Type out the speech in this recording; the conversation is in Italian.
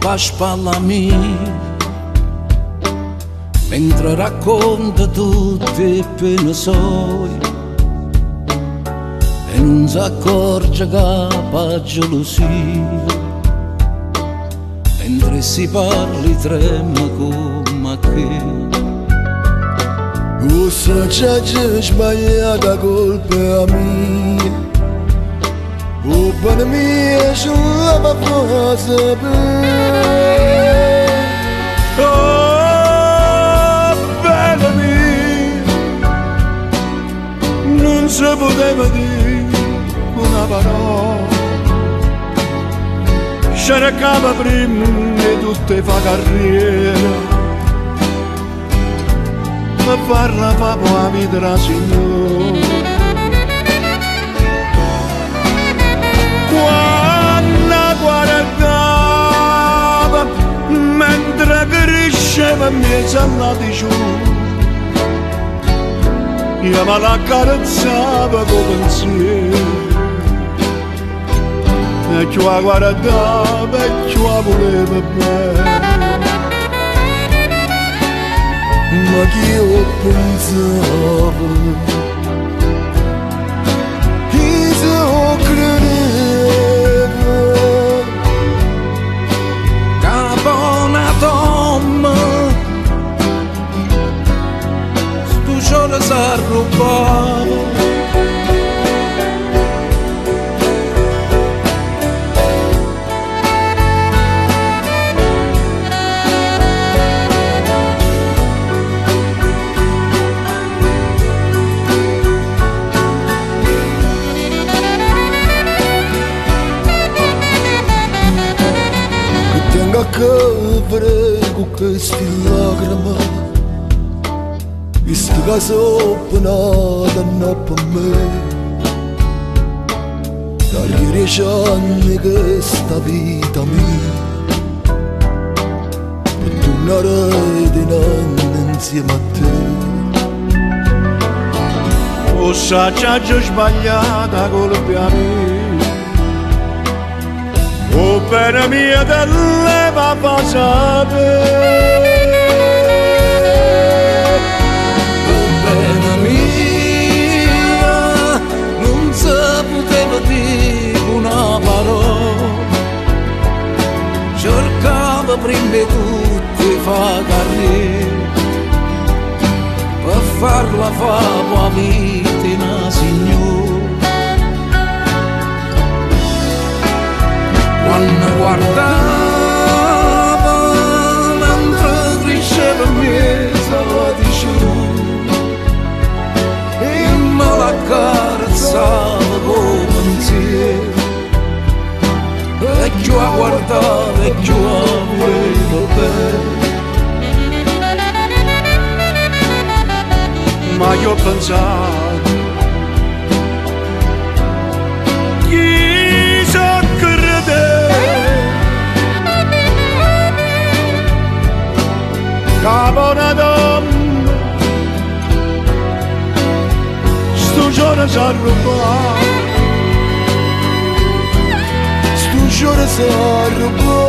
a spalla mia, mentre racconta tutte le pene sue e non si accorge che fa gelosia, mentre si parli trema come che. Cosa c'è sbagliata colpa mia, o bene mia ce la fa sapere. Oh, bella mia, non si poteva dire una parola, cercava prima di tutte fa carriera, per farla fa la vita la signora. Quando guardava mentre cresceva in mezzo alla giù, io me la carezzava con pensiero, e più la guardava e più la voleva bene. Ma che io pensavo, io credevo che buona donna stu giorno si arrubava. a covere con questi lacrime, visto che sono penata per me. Dagli 10 anni che sta vita mia, per tornare dinanzi insieme a te. O saggiaggio sbagliata colpa mia, o bene mia delle va fa sapere. O bene mia, non si poteva dire una parola, cercava prima di tutti fa carriera, per farla fa la vita una signora. Quando guardava mentre cresceva in mezzo alla giù, e me la carezzava con pensiero, e più a guardare e più a voleva bene. Ma io pensavo, buona donna, sto giorno si arrubava, sto giorno si arrubava.